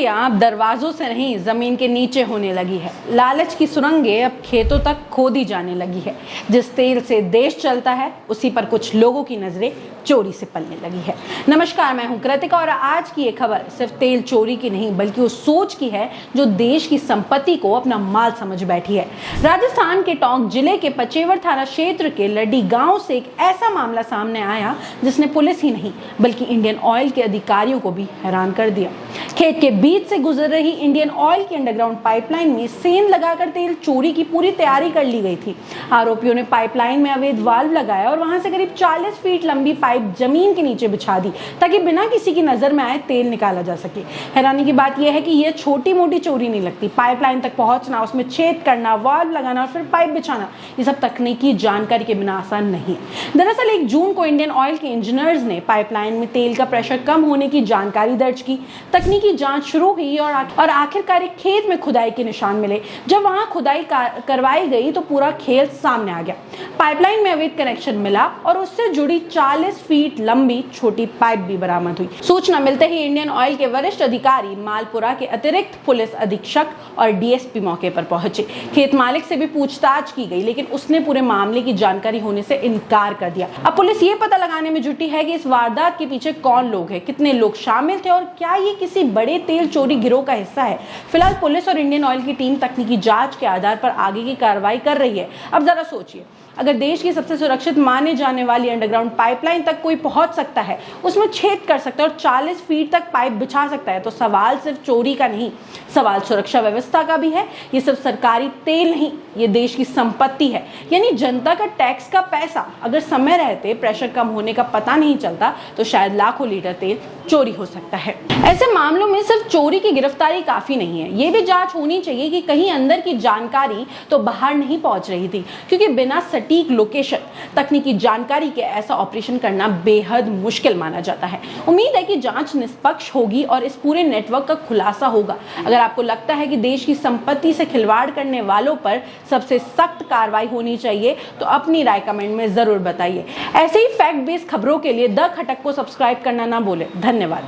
चोरियां अब दरवाजों से नहीं जमीन के नीचे होने लगी है। लालच की सुरंगें अब खेतों तक खोदी जाने लगी है। जिस तेल से देश चलता है उसी पर कुछ लोगों की नजरें चोरी से पलने लगी है। नमस्कार, मैं हूं कृतिका और आज की ये खबर सिर्फ तेल चोरी की नहीं बल्कि उस सोच की है जो देश की संपत्ति को अपना माल समझ बैठी है। राजस्थान के टोंक जिले के पचेवर थाना क्षेत्र के लड्डी गांव से एक ऐसा मामला सामने आया जिसने पुलिस ही नहीं बल्कि इंडियन ऑयल के अधिकारियों को भी हैरान कर दिया। खेत के बीच से गुजर रही इंडियन ऑयल की अंडरग्राउंड पाइपलाइन में सेंध लगाकर तेल चोरी की पूरी तैयारी कर ली गई थी। आरोपियों ने पाइपलाइन में अवैध वाल्व लगाया और वहां से करीब 40 फीट लंबी पाइप जमीन के नीचे बिछा दी ताकि बिना किसी की नजर में आए तेल निकाला जा सके। हैरानी की बात यह है कि यह छोटी मोटी चोरी नहीं लगती। पाइपलाइन तक पहुंचना, उसमें छेद करना, वाल्व लगाना और फिर पाइप बिछाना, ये सब तकनीकी जानकारी के बिना आसान नहीं है। दरअसल 1 जून को इंडियन ऑयल के इंजीनियर्स ने पाइपलाइन में तेल का प्रेशर कम होने की जानकारी दर्ज की। तकनीकी जांच शुरू हुई और आखिरकार एक खेत में खुदाई के निशान मिले। जब वहां खुदाई करवाई गई तो पूरा खेत सामने आ गया। पाइपलाइन में अवैध कनेक्शन मिला और उससे जुड़ी 40 फीट लंबी छोटी पाइप भी बरामद हुई। सूचना मिलते ही इंडियन ऑयल के वरिष्ठ अधिकारी, मालपुरा के अतिरिक्त पुलिस अधीक्षक और डीएसपी मौके पर पहुंचे। खेत मालिक से भी पूछताछ की गई लेकिन उसने पूरे मामले की जानकारी होने से इनकार कर दिया। अब पुलिस ये पता लगाने में जुटी है कि इस वारदात के पीछे कौन लोग हैं, कितने लोग शामिल थे और क्या ये किसी बड़े तेल चोरी गिरोह का हिस्सा है। फिलहाल पुलिस और इंडियन ऑयल की टीम तकनीकी जांच के आधार पर आगे की कार्रवाई कर रही है। अब जरा सोचिए, अगर देश की सबसे सुरक्षित माने जाने वाली अंडरग्राउंड पाइपलाइन तक कोई पहुंच सकता है, उसमें छेद कर सकता है और 40 फीट तक पाइप बिछा सकता है, तो सवाल सिर्फ चोरी का नहीं, सवाल सुरक्षा व्यवस्था का भी है। ये सिर्फ सरकारी तेल नहीं, ये देश की संपत्ति है, यानी जनता का टैक्स का पैसा। अगर समय रहते प्रेशर कम होने का पता नहीं चलता तो शायद लाखों लीटर तेल चोरी हो सकता है। ऐसे मामलों में सिर्फ चोरी की गिरफ्तारी काफी नहीं है, ये भी जांच होनी चाहिए कि कहीं अंदर की जानकारी तो बाहर नहीं पहुंच रही थी, क्योंकि बिना सटीक लोकेशन, तकनीकी जानकारी के ऐसा ऑपरेशन करना बेहद मुश्किल माना जाता है। उम्मीद है कि जांच निष्पक्ष होगी और इस पूरे नेटवर्क का खुलासा होगा। अगर आपको लगता है कि देश की संपत्ति से खिलवाड़ करने वालों पर सबसे सख्त कार्रवाई होनी चाहिए तो अपनी राय कमेंट में जरूर बताइए। ऐसे ही फैक्ट बेस्ड खबरों के लिए द खटक को सब्सक्राइब करना ना भूलें। धन्यवाद।